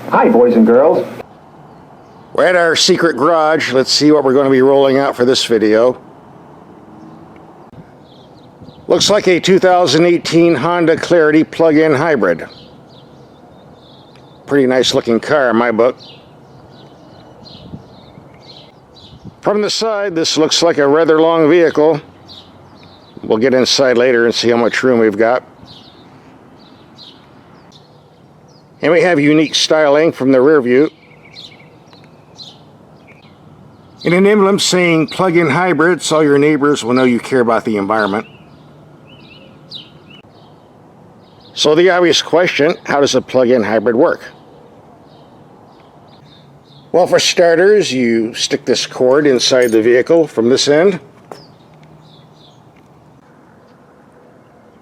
Hi, boys and girls. We're at our secret garage. Let's see what we're going to be rolling out for this video. Looks like a 2018 Honda Clarity plug-in hybrid. Pretty nice looking car in my book. From the side, this looks like a rather long vehicle. We'll get inside later and see how much room we've got. And we have unique styling from the rear view. And an emblem saying plug-in hybrid, so your neighbors will know you care about the environment. So the obvious question, how does a plug-in hybrid work? Well, for starters, you stick this cord inside the vehicle from this end.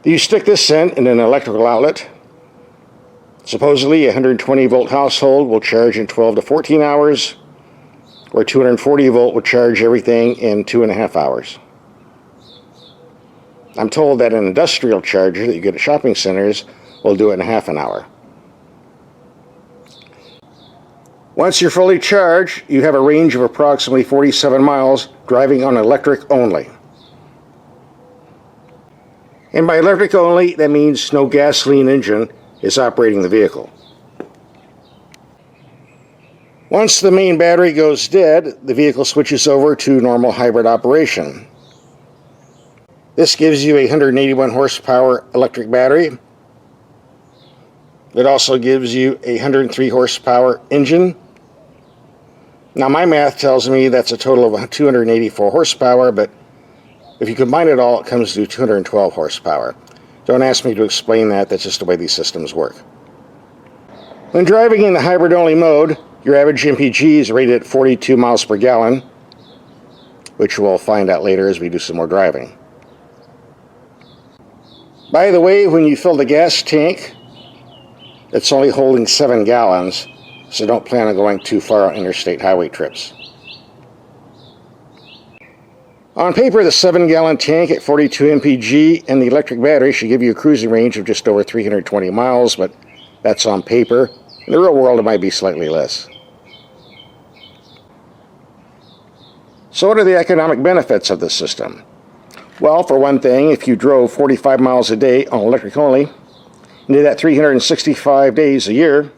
You stick this in an electrical outlet. Supposedly, a 120 volt household will charge in 12 to 14 hours, or 240 volt will charge everything in 2.5 hours. I'm told that an industrial charger that you get at shopping centers will do it in half an hour. Once you're fully charged, you have a range of approximately 47 miles driving on electric only. And by electric only, that means no gasoline engine is operating the vehicle. Once the main battery goes dead, the vehicle switches over to normal hybrid operation. This gives you a 181 horsepower electric battery. It also gives you a 103 horsepower engine. Now my math tells me that's a total of 284 horsepower, but if you combine it all, it comes to 212 horsepower. Don't ask me to explain that, that's just the way these systems work. When driving in the hybrid-only mode, your average MPG is rated at 42 miles per gallon, which we'll find out later as we do some more driving. By the way, when you fill the gas tank, it's only holding 7 gallons, so don't plan on going too far on interstate highway trips. On paper, the 7-gallon tank at 42 mpg and the electric battery should give you a cruising range of just over 320 miles, but that's on paper. In the real world, it might be slightly less. So what are the economic benefits of this system? Well, for one thing, if you drove 45 miles a day on electric only, and did that 365 days a year,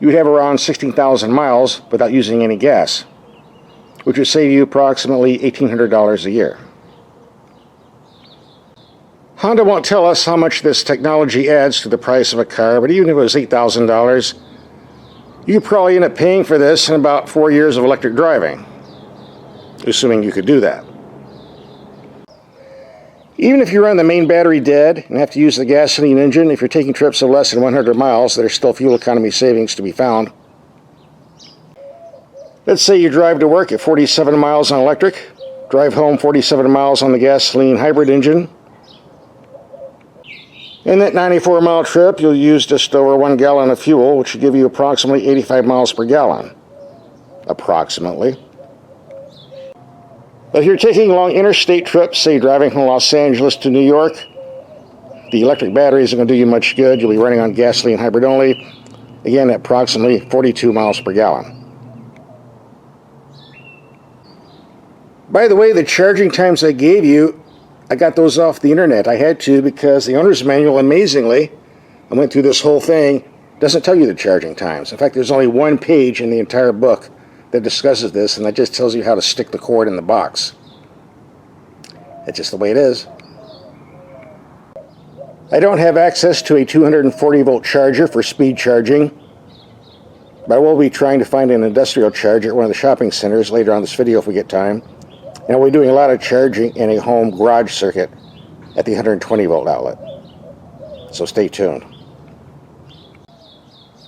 you would have around 16,000 miles without using any gas, which would save you approximately $1,800 a year. Honda won't tell us how much this technology adds to the price of a car, but even if it was $8,000, you could probably end up paying for this in about 4 years of electric driving, assuming you could do that. Even if you run the main battery dead and have to use the gasoline engine, if you're taking trips of less than 100 miles, there's still fuel economy savings to be found. Let's say you drive to work at 47 miles on electric, drive home 47 miles on the gasoline hybrid engine. In that 94-mile trip, you'll use just over 1 gallon of fuel, which should give you approximately 85 miles per gallon. Approximately. But if you're taking long interstate trips, say driving from Los Angeles to New York, the electric battery isn't going to do you much good. You'll be running on gasoline hybrid only, again at approximately 42 miles per gallon. By the way, the charging times I gave you, I got those off the internet. I had to because the owner's manual, amazingly, I went through this whole thing, doesn't tell you the charging times. In fact, there's only one page in the entire book that discusses this, and that just tells you how to stick the cord in the box. That's just the way it is. I don't have access to a 240 volt charger for speed charging, but I will be trying to find an industrial charger at one of the shopping centers later on this video if we get time. And we're doing a lot of charging in a home garage circuit at the 120 volt outlet. So stay tuned.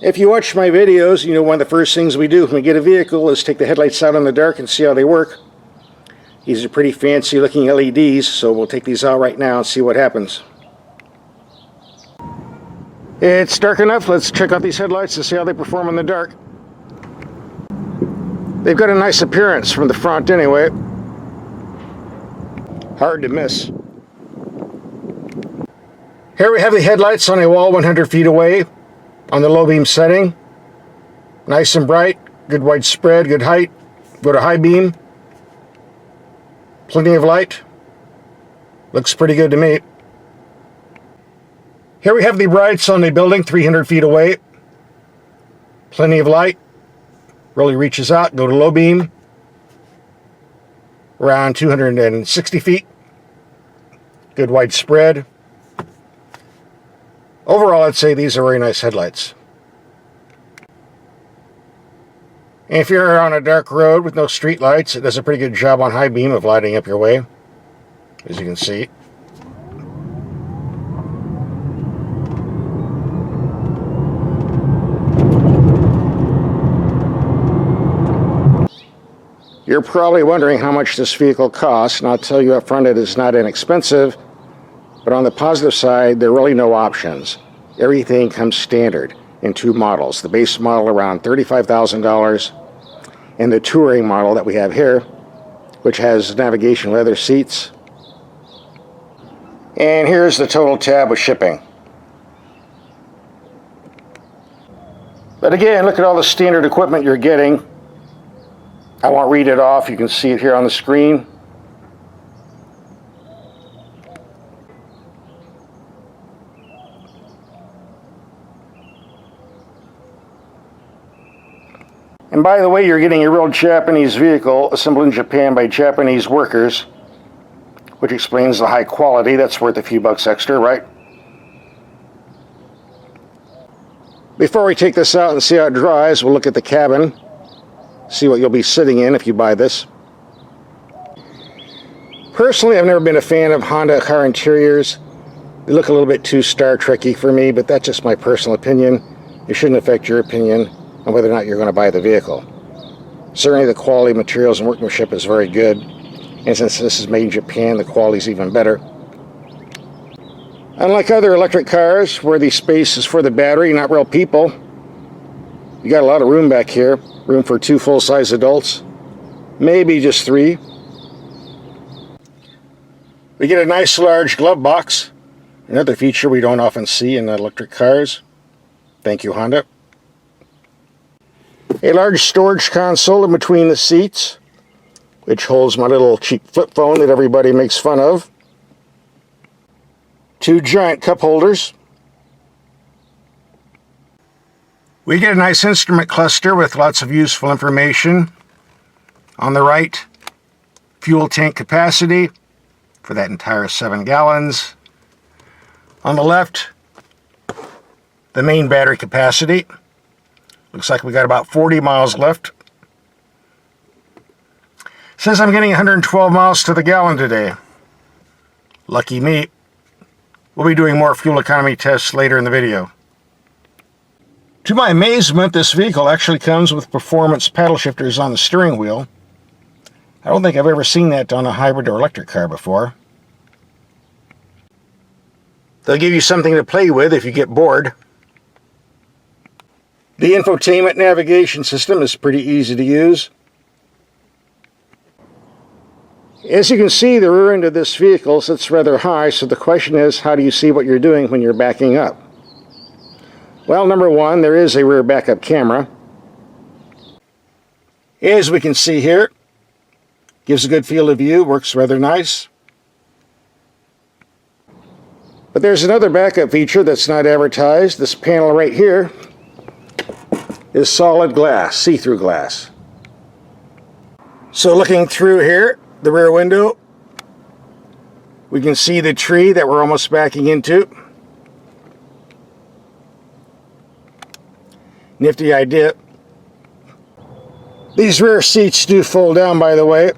If you watch my videos, you know one of the first things we do when we get a vehicle is take the headlights out in the dark and see how they work. These are pretty fancy looking LEDs, so we'll take these out right now and see what happens. It's dark enough. Let's check out these headlights and see how they perform in the dark. They've got a nice appearance from the front anyway. Hard to miss. Here we have the headlights on a wall 100 feet away on the low beam setting. Nice and bright, good widespread, good height. Go to high beam. Plenty of light. Looks pretty good to me. Here we have the brights on the building 300 feet away. Plenty of light. Really reaches out. Go to low beam. Around 260 feet. Good widespread. Overall, I'd say these are very nice headlights. And if you're on a dark road with no street lights, it does a pretty good job on high beam of lighting up your way, as you can see. You're probably wondering how much this vehicle costs, and I'll tell you up front it is not inexpensive, but on the positive side, there are really no options. Everything comes standard in two models. The base model around $35,000, and the touring model that we have here, which has navigation leather seats. And here's the total tab with shipping. But again, look at all the standard equipment you're getting. I won't read it off, you can see it here on the screen. And by the way, you're getting a real Japanese vehicle assembled in Japan by Japanese workers, which explains the high quality. That's worth a few bucks extra, right? Before we take this out and see how it dries, we'll look at the cabin, see what you'll be sitting in if you buy this. Personally, I've never been a fan of Honda car interiors. They look a little bit too Star Trek-y for me, but that's just my personal opinion. It shouldn't affect your opinion on whether or not you're going to buy the vehicle. Certainly the quality of materials and workmanship is very good, and since this is made in Japan, the quality is even better. Unlike other electric cars, where the space is for the battery, not real people, you got a lot of room back here. Room for 2 full-size adults, maybe just 3. We get a nice large glove box, another feature we don't often see in electric cars. Thank you, Honda. A large storage console in between the seats, which holds my little cheap flip phone that everybody makes fun of. 2 giant cup holders. We get a nice instrument cluster with lots of useful information. On the right, fuel tank capacity for that entire 7 gallons. On the left, the main battery capacity. Looks like we got about 40 miles left. Says I'm getting 112 miles to the gallon today. Lucky me. We'll be doing more fuel economy tests later in the video. To my amazement, this vehicle actually comes with performance paddle shifters on the steering wheel. I don't think I've ever seen that on a hybrid or electric car before. They'll give you something to play with if you get bored. The Infotainment Navigation system is pretty easy to use. As you can see, the rear end of this vehicle sits rather high, so the question is, how do you see what you're doing when you're backing up? Well, number one, there is a rear backup camera. As we can see here, gives a good field of view, works rather nice. But there's another backup feature that's not advertised. This panel right here is solid glass, see-through glass. So looking through here, the rear window, we can see the tree that we're almost backing into. Nifty idea. These rear seats do fold down, by the way.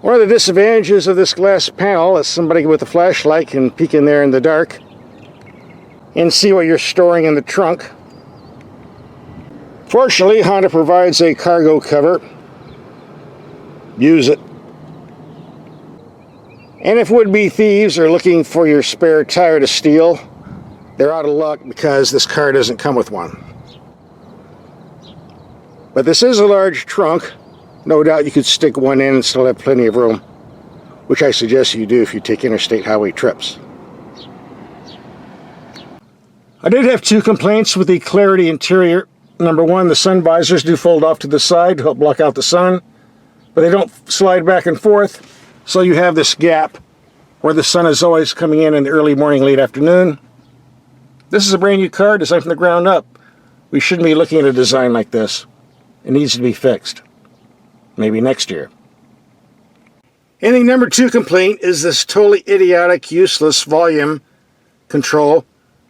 One of the disadvantages of this glass panel is somebody with a flashlight can peek in there in the dark and see what you're storing in the trunk. Fortunately, Honda provides a cargo cover. Use it. And if would-be thieves are looking for your spare tire to steal, they're out of luck because this car doesn't come with one. But this is a large trunk. No doubt you could stick one in and still have plenty of room, which I suggest you do if you take interstate highway trips. I did have 2 complaints with the Clarity interior. Number one, the sun visors do fold off to the side to help block out the sun, but they don't slide back and forth, so you have this gap where the sun is always coming in the early morning, late afternoon. This is a brand new car designed from the ground up. We shouldn't be looking at a design like this. It needs to be fixed. Maybe next year. And the number two complaint is this totally idiotic, useless volume control,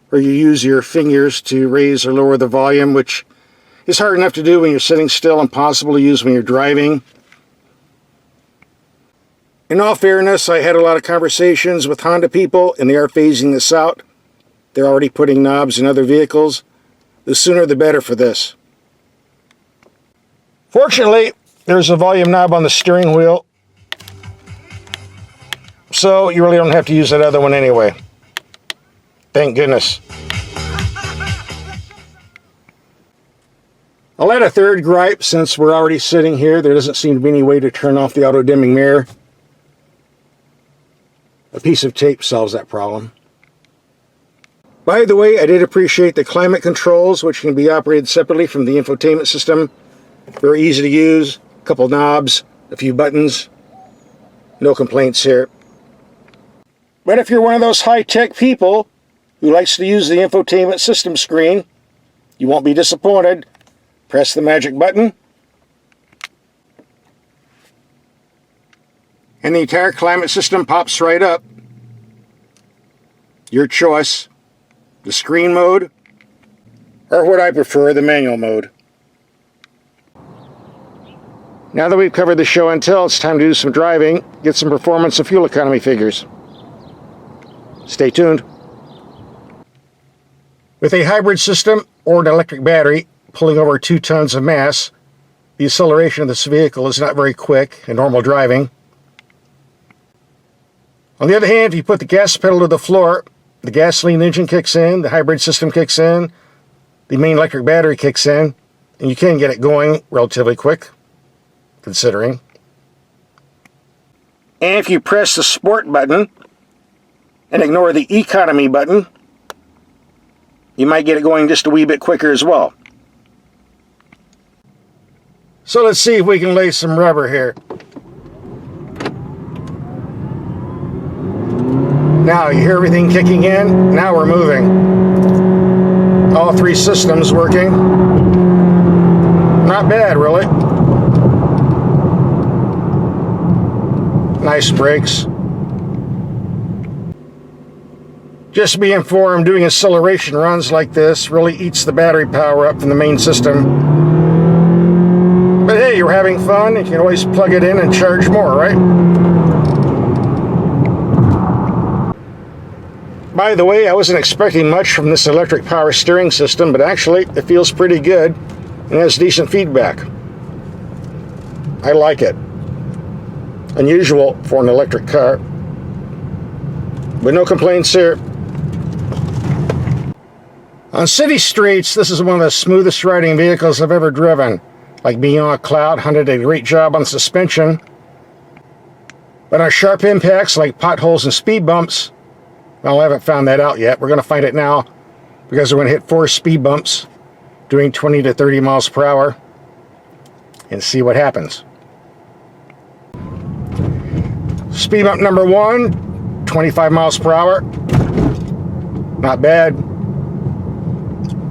where you use your fingers to raise or lower the volume, which is hard enough to do when you're sitting still, impossible to use when you're driving. In all fairness, I had a lot of conversations with Honda people, and they are phasing this out. They're already putting knobs in other vehicles. The sooner the better for this. Fortunately, there's a volume knob on the steering wheel, so you really don't have to use that other one anyway. Thank goodness. I'll add a third gripe since we're already sitting here. There doesn't seem to be any way to turn off the auto-dimming mirror. A piece of tape solves that problem. By the way, I did appreciate the climate controls, which can be operated separately from the infotainment system. Very easy to use. A couple knobs, a few buttons. No complaints here. But if you're one of those high-tech people who likes to use the infotainment system screen, you won't be disappointed. Press the magic button, and the entire climate system pops right up. Your choice. The screen mode, or what I prefer, the manual mode. Now that we've covered the show and tell, it's time to do some driving, get some performance and fuel economy figures. Stay tuned. With a hybrid system or an electric battery pulling over 2 tons of mass, the acceleration of this vehicle is not very quick in normal driving. On the other hand, if you put the gas pedal to the floor, the gasoline engine kicks in, the hybrid system kicks in, the main electric battery kicks in, and you can get it going relatively quick, considering. And if you press the Sport button and ignore the Economy button, you might get it going just a wee bit quicker as well. So let's see if we can lay some rubber here. Now, you hear everything kicking in? Now we're moving. All 3 systems working. Not bad, really. Nice brakes. Just to be informed, doing acceleration runs like this really eats the battery power up from the main system. But hey, you're having fun. You can always plug it in and charge more, right? By the way, I wasn't expecting much from this electric power steering system, but actually it feels pretty good and has decent feedback. I like it. Unusual for an electric car. But no complaints here. On city streets, this is one of the smoothest riding vehicles I've ever driven. Like being on a cloud, Honda did a great job on suspension. But on sharp impacts like potholes and speed bumps, well, I haven't found that out yet. We're going to find it now because we're going to hit 4 speed bumps doing 20 to 30 miles per hour and see what happens. Speed bump number 1, 25 miles per hour. Not bad.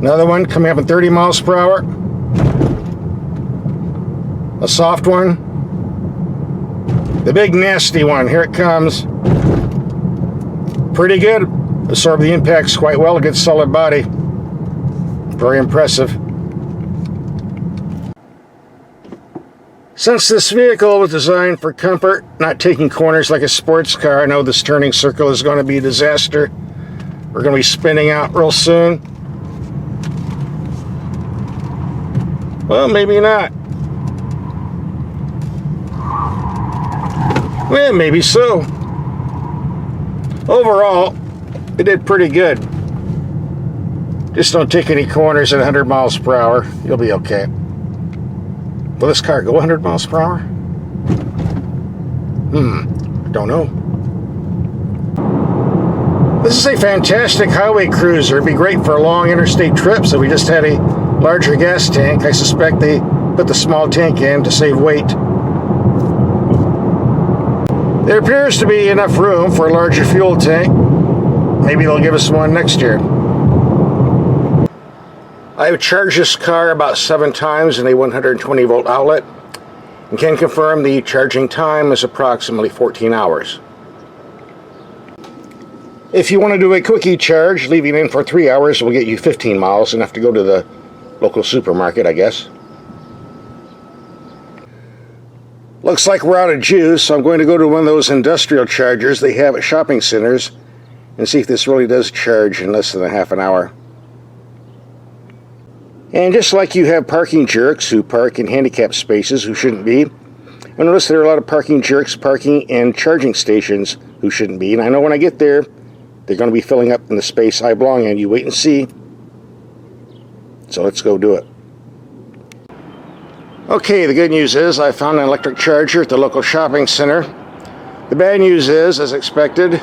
Another one coming up at 30 miles per hour. A soft one. The big nasty one. Here it comes. Pretty good. Absorb the impacts quite well. A good solid body. Very impressive. Since this vehicle was designed for comfort, not taking corners like a sports car, I know this turning circle is going to be a disaster. We're going to be spinning out real soon. Well, maybe not. Well, maybe so. Overall, it did pretty good. Just don't take any corners at 100 miles per hour. You'll be okay. Will this car go 100 miles per hour? Don't know. This is a fantastic highway cruiser. It'd be great for long interstate trips if we just had a larger gas tank. I suspect they put the small tank in to save weight. There appears to be enough room for a larger fuel tank. Maybe they'll give us one next year. I have charged this car about 7 times in a 120 volt outlet and can confirm the charging time is approximately 14 hours. If you want to do a quickie charge, leaving in for 3 hours will get you 15 miles, enough to go to the local supermarket, I guess. Looks like we're out of juice, so I'm going to go to one of those industrial chargers they have at shopping centers and see if this really does charge in less than a half an hour. And just like you have parking jerks who park in handicapped spaces who shouldn't be, I notice there are a lot of parking jerks parking in charging stations who shouldn't be. And I know when I get there, they're going to be filling up in the space I belong in. You wait and see. So let's go do it. Okay, the good news is I found an electric charger at the local shopping center. The bad news is, as expected,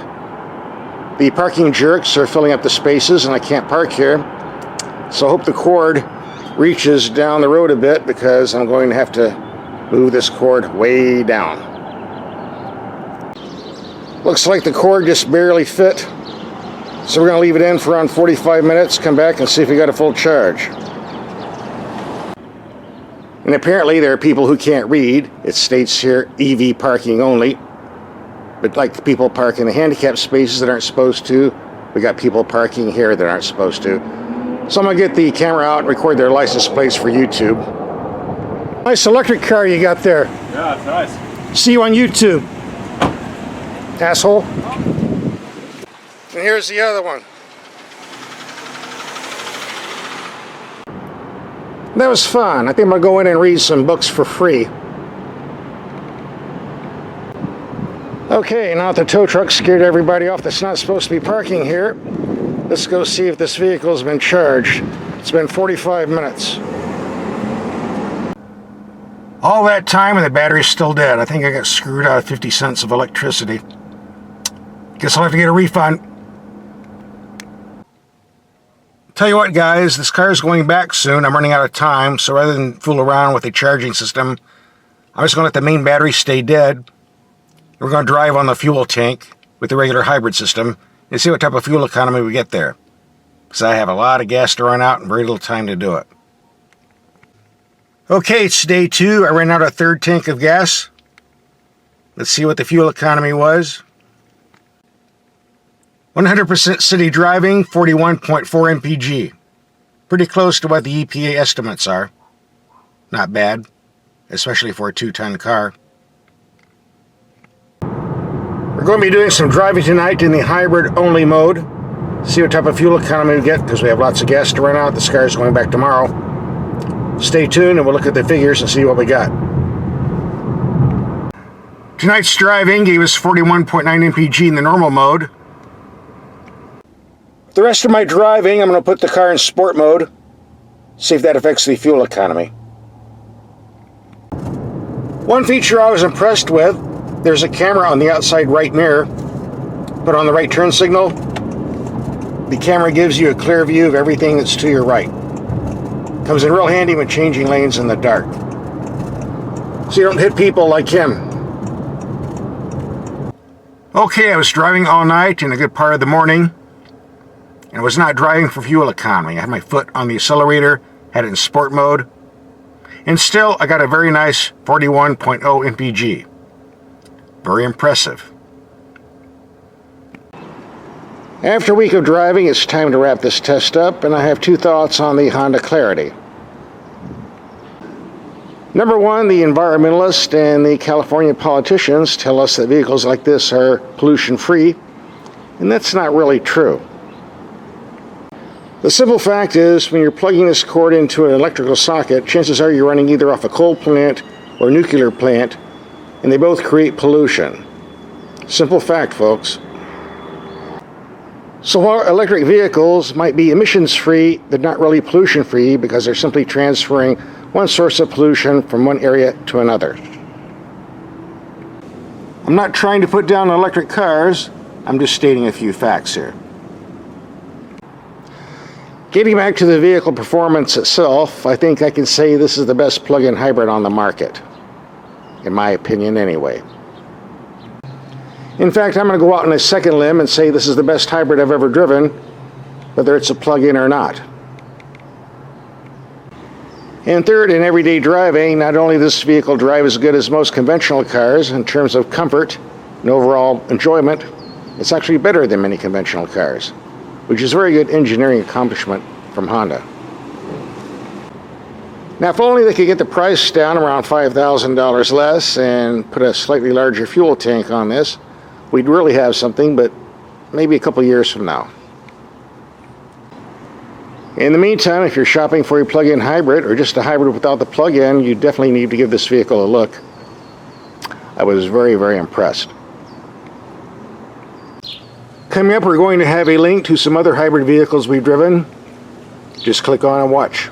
the parking jerks are filling up the spaces and I can't park here. So I hope the cord reaches down the road a bit, because I'm going to have to move this cord way down. Looks like the cord just barely fit. So we're going to leave it in for around 45 minutes, come back and see if we got a full charge. And apparently there are people who can't read. It states here EV parking only. But like the people park in the handicapped spaces that aren't supposed to, we got people parking here that aren't supposed to. So I'm going to get the camera out and record their license plates for YouTube. Nice electric car you got there. Yeah, it's nice. See you on YouTube, asshole. And here's the other one. That was fun. I think I'm going to go in and read some books for free. Okay, now that the tow truck scared everybody off that's not supposed to be parking here, let's go see if this vehicle's been charged. It's been 45 minutes. All that time and the battery's still dead. I think I got screwed out of 50 cents of electricity. Guess I'll have to get a refund. Tell you what, guys, this car's going back soon. I'm running out of time, so rather than fool around with the charging system, I'm just going to let the main battery stay dead. We're going to drive on the fuel tank with the regular hybrid system and see what type of fuel economy we get there, because I have a lot of gas to run out and very little time to do it. Okay, it's day 2. I ran out a third tank of gas. Let's see what the fuel economy was. 100% city driving, 41.4 mpg. Pretty close to what the EPA estimates are. Not bad, especially for a 2-ton car. We're going to be doing some driving tonight in the hybrid-only mode. See what type of fuel economy we get, because we have lots of gas to run out. This car is going back tomorrow. Stay tuned and we'll look at the figures and see what we got. Tonight's driving gave us 41.9 mpg in the normal mode. The rest of my driving, I'm going to put the car in sport mode. See if that affects the fuel economy. One feature I was impressed with, there's a camera on the outside right mirror. Put on the right turn signal, the camera gives you a clear view of everything that's to your right. Comes in real handy when changing lanes in the dark, so you don't hit people like him. Okay, I was driving all night and a good part of the morning, and I was not driving for fuel economy. I had my foot on the accelerator, had it in sport mode, and still I got a very nice 41.0 mpg. Very impressive. After a week of driving, it's time to wrap this test up, and I have 2 thoughts on the Honda Clarity. Number 1, the environmentalists and the California politicians tell us that vehicles like this are pollution-free, and that's not really true. The simple fact is, when you're plugging this cord into an electrical socket, chances are you're running either off a coal plant or nuclear plant, and they both create pollution. Simple fact, folks. So while electric vehicles might be emissions-free, they're not really pollution-free, because they're simply transferring one source of pollution from one area to another. I'm not trying to put down electric cars, I'm just stating a few facts here. Getting back to the vehicle performance itself, I think I can say this is the best plug-in hybrid on the market. In my opinion, anyway. In fact, I'm going to go out on a second limb and say this is the best hybrid I've ever driven, whether it's a plug-in or not. And third, in everyday driving, not only does this vehicle drive as good as most conventional cars in terms of comfort and overall enjoyment, it's actually better than many conventional cars, which is a very good engineering accomplishment from Honda. Now, if only they could get the price down around $5,000 less and put a slightly larger fuel tank on this, we'd really have something, but maybe a couple years from now. In the meantime, if you're shopping for a plug-in hybrid or just a hybrid without the plug-in, you definitely need to give this vehicle a look. I was very, very impressed. Coming up, we're going to have a link to some other hybrid vehicles we've driven. Just click on and watch.